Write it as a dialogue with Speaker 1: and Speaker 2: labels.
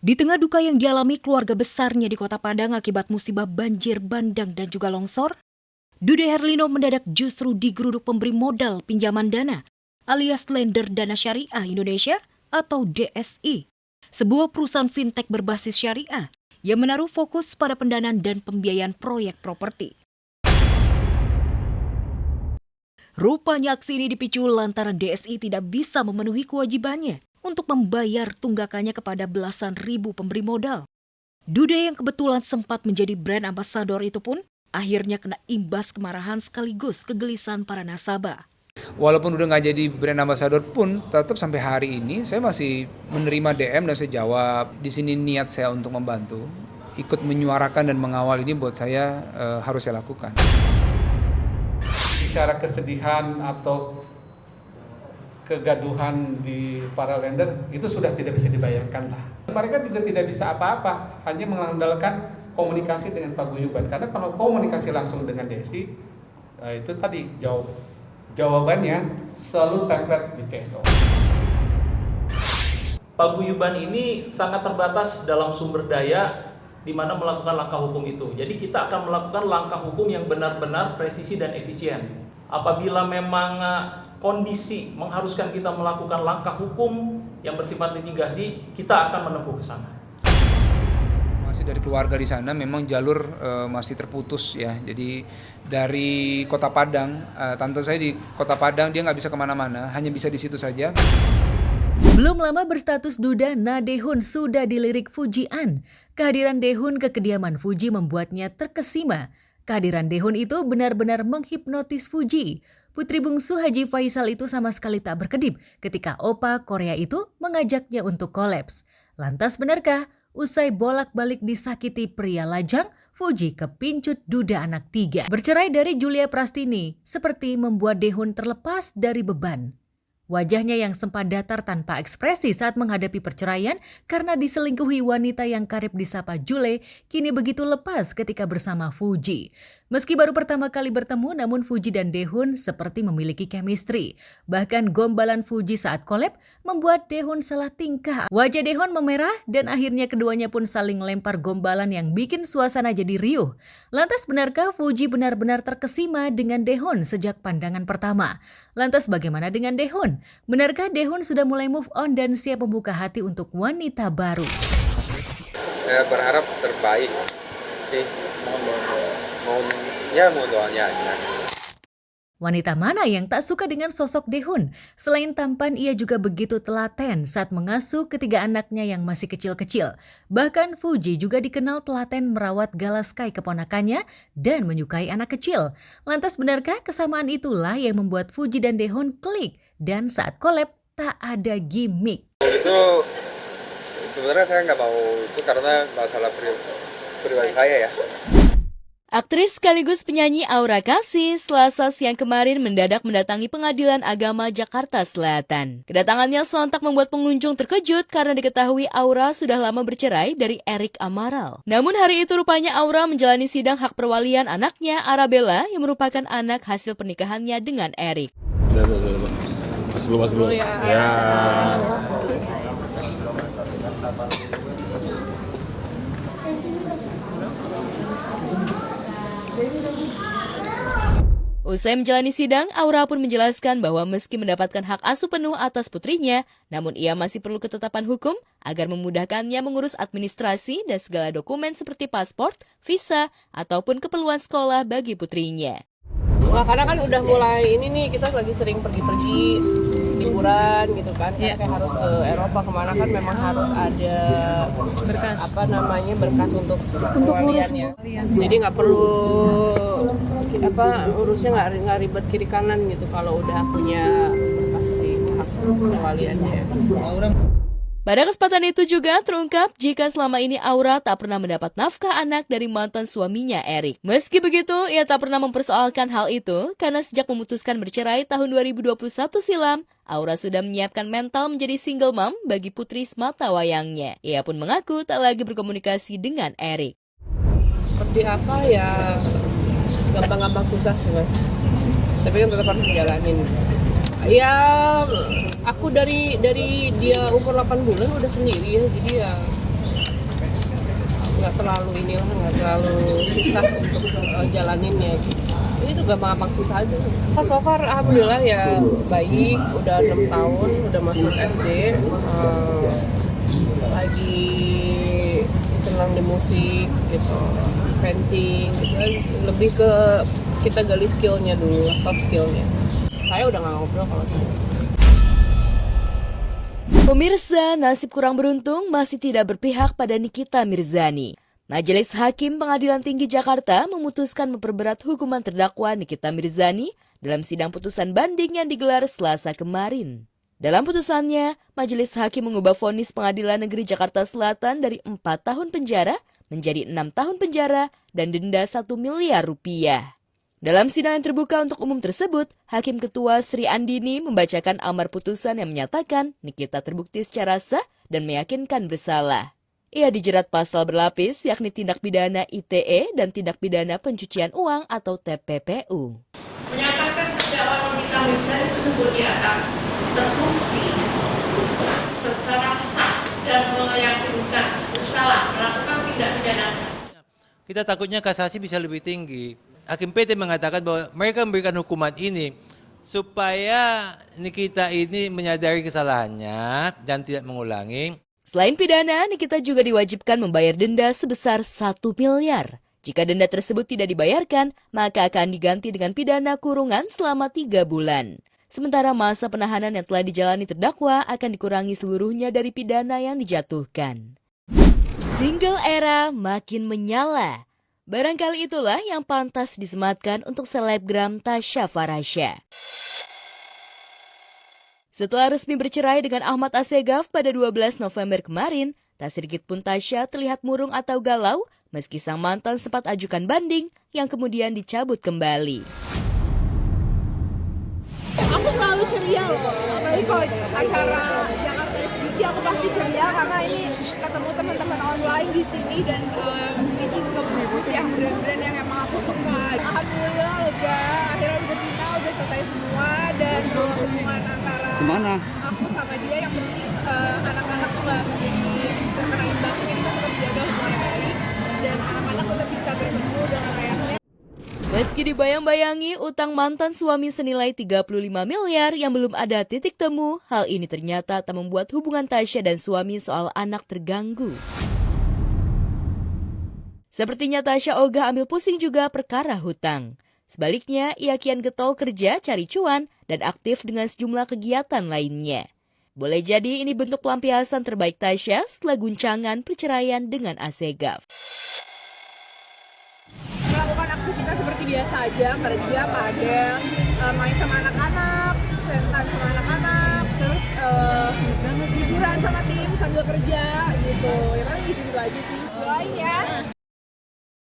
Speaker 1: Di tengah duka yang dialami keluarga besarnya di Kota Padang akibat musibah banjir bandang dan juga longsor, Dude Herlino mendadak justru digeruduk pemberi modal pinjaman dana alias Lender Dana Syariah Indonesia atau DSI, sebuah perusahaan fintech berbasis syariah yang menaruh fokus pada pendanaan dan pembiayaan proyek properti. Rupanya aksi ini dipicu lantaran DSI tidak bisa memenuhi kewajibannya untuk membayar tunggakannya kepada belasan ribu pemberi modal. Dude yang kebetulan sempat menjadi brand ambassador itu pun akhirnya kena imbas kemarahan sekaligus kegelisahan para nasabah.
Speaker 2: Walaupun udah nggak jadi brand ambassador pun, tetap sampai hari ini saya masih menerima DM dan saya jawab. Di sini niat saya untuk membantu, ikut menyuarakan dan mengawal ini buat saya harus saya lakukan.
Speaker 3: Bicara kesedihan atau kegaduhan di para lender itu sudah tidak bisa dibayangkan lah. Mereka juga tidak bisa apa-apa, hanya mengandalkan komunikasi dengan paguyuban. Karena kalau komunikasi langsung dengan DSI, itu tadi jawabannya selalu template di CSO.
Speaker 4: Paguyuban ini sangat terbatas dalam sumber daya di mana melakukan langkah hukum itu. Jadi kita akan melakukan langkah hukum yang benar-benar presisi dan efisien. Apabila memang kondisi mengharuskan kita melakukan langkah hukum yang bersifat litigasi, kita akan menempuh ke sana.
Speaker 2: Masih dari keluarga di sana memang jalur masih terputus ya. Jadi dari Kota Padang, tante saya di Kota Padang dia nggak bisa kemana-mana, hanya bisa di situ saja.
Speaker 1: Belum lama berstatus duda, Nadehun sudah dilirik Fujian. Kehadiran Dehun ke kediaman Fuji membuatnya terkesima. Kehadiran Dehun itu benar-benar menghipnotis Fuji. Putri bungsu Haji Faisal itu sama sekali tak berkedip ketika opa Korea itu mengajaknya untuk kolaps. Lantas benarkah usai bolak-balik disakiti pria lajang, Fuji kepincut duda anak 3. Bercerai dari Julia Prastini seperti membuat Dehun terlepas dari beban. Wajahnya yang sempat datar tanpa ekspresi saat menghadapi perceraian karena diselingkuhi wanita yang karib disapa Jule, kini begitu lepas ketika bersama Fuji. Meski baru pertama kali bertemu, namun Fuji dan Dehun seperti memiliki chemistry. Bahkan gombalan Fuji saat collab membuat Dehun salah tingkah. Wajah Dehun memerah dan akhirnya keduanya pun saling lempar gombalan yang bikin suasana jadi riuh. Lantas benarkah Fuji benar-benar terkesima dengan Dehun sejak pandangan pertama? Lantas bagaimana dengan Dehun? Benarkah Dehun sudah mulai move on dan siap membuka hati untuk wanita baru?
Speaker 5: Saya berharap terbaik sih. Mohon doanya aja.
Speaker 1: Wanita mana yang tak suka dengan sosok Dehun? Selain tampan, ia juga begitu telaten saat mengasuh ketiga anaknya yang masih kecil-kecil. Bahkan Fuji juga dikenal telaten merawat Galaskai keponakannya dan menyukai anak kecil. Lantas benarkah kesamaan itulah yang membuat Fuji dan Dehun klik? Dan saat collab tak ada gimmick.
Speaker 5: Itu sebenarnya saya nggak mau itu karena masalah pribadi saya ya.
Speaker 6: Aktris sekaligus penyanyi Aura Kasih Selasa siang kemarin mendadak mendatangi Pengadilan Agama Jakarta Selatan. Kedatangannya sontak membuat pengunjung terkejut karena diketahui Aura sudah lama bercerai dari Erik Amaral. Namun hari itu rupanya Aura menjalani sidang hak perwalian anaknya Arabella yang merupakan anak hasil pernikahannya dengan Erik.
Speaker 7: Masuk dulu. Ya.
Speaker 6: Usai menjalani sidang, Aura pun menjelaskan bahwa meski mendapatkan hak asuh penuh atas putrinya, namun ia masih perlu ketetapan hukum agar memudahkannya mengurus administrasi dan segala dokumen seperti paspor, visa, ataupun keperluan sekolah bagi putrinya.
Speaker 8: Nah, karena kan udah mulai ini nih, kita lagi sering pergi-pergi liburan gitu kan, kayak harus ke Eropa kemana kan memang harus ada berkas berkas untuk perwaliannya. Jadi nggak perlu urusnya nggak ribet kiri kanan gitu kalau udah punya berkas hak perwaliannya.
Speaker 6: Pada kesempatan itu juga terungkap jika selama ini Aura tak pernah mendapat nafkah anak dari mantan suaminya Erik. Meski begitu, ia tak pernah mempersoalkan hal itu karena sejak memutuskan bercerai tahun 2021 silam, Aura sudah menyiapkan mental menjadi single mom bagi putri semata wayangnya. Ia pun mengaku tak lagi berkomunikasi dengan Erik.
Speaker 8: Seperti apa ya, gampang-gampang susah sih mas, tapi kan tetap harus dijalanin. Ya aku dari dia umur 8 bulan udah sendiri ya, jadi ya terlalu susah untuk jalaninnya gitu. Itu gampang susah aja. So far alhamdulillah ya baik, udah 6 tahun, udah masuk SD, lagi senang di musik gitu, painting gitu. Lebih ke kita gali skillnya dulu, soft skillnya. Saya udah nggak ngobrol kalau saya.
Speaker 6: Pemirsa, nasib kurang beruntung masih tidak berpihak pada Nikita Mirzani. Majelis Hakim Pengadilan Tinggi Jakarta memutuskan memperberat hukuman terdakwa Nikita Mirzani dalam sidang putusan banding yang digelar Selasa kemarin. Dalam putusannya, Majelis Hakim mengubah vonis Pengadilan Negeri Jakarta Selatan dari 4 tahun penjara menjadi 6 tahun penjara dan denda 1 miliar rupiah. Dalam sidang yang terbuka untuk umum tersebut, Hakim Ketua Sri Andini membacakan amar putusan yang menyatakan Nikita terbukti secara sah dan meyakinkan bersalah. Ia dijerat pasal berlapis, yakni tindak pidana ITE dan tindak pidana pencucian uang atau TPPU.
Speaker 9: Menyatakan terdakwa Nikita Mirzani tersebut di atas terbukti secara sah dan meyakinkan bersalah melakukan tindak pidana.
Speaker 10: Kita takutnya kasasi bisa lebih tinggi. Hakim PT mengatakan bahwa mereka memberikan hukuman ini supaya Nikita ini menyadari kesalahannya dan tidak mengulangi.
Speaker 6: Selain pidana, Nikita juga diwajibkan membayar denda sebesar 1 miliar. Jika denda tersebut tidak dibayarkan, maka akan diganti dengan pidana kurungan selama 3 bulan. Sementara masa penahanan yang telah dijalani terdakwa akan dikurangi seluruhnya dari pidana yang dijatuhkan. Single era makin menyala. Barangkali itulah yang pantas disematkan untuk selebgram Tasya Farasya. Setelah resmi bercerai dengan Ahmad Assegaf pada 12 November kemarin, tak sedikit pun Tasya terlihat murung atau galau meski sang mantan sempat ajukan banding yang kemudian dicabut kembali.
Speaker 11: Aku selalu ceria loh, apalagi kalau acara Jakarta X Beauty aku pasti ceria karena ini ketemu teman-teman online di sini dan visit ke booth yang brand-brand yang emang aku suka. Alhamdulillah lega, akhirnya udah final, udah selesai semua dan hubungan antara aku sama dia yang penting anak-anak tuh gak menjadi terkena imbasnya, kita tetap jaga hubungan baik dan anak-anak tetap bisa bertemu dengan ayahnya.
Speaker 6: Meski dibayang-bayangi utang mantan suami senilai 35 miliar yang belum ada titik temu, hal ini ternyata tak membuat hubungan Tasya dan suami soal anak terganggu. Sepertinya Tasya ogah ambil pusing juga perkara hutang. Sebaliknya, ia kian getol kerja cari cuan dan aktif dengan sejumlah kegiatan lainnya. Boleh jadi ini bentuk pelampiasan terbaik Tasya setelah guncangan perceraian dengan Assegaf.
Speaker 11: Melakukan aktivitas seperti biasa aja, kerja, padel, main sama anak-anak, sentan sama anak-anak, terus liburan sama tim sambil kerja gitu. Ya paling gitu-gitu aja sih. Doain ya.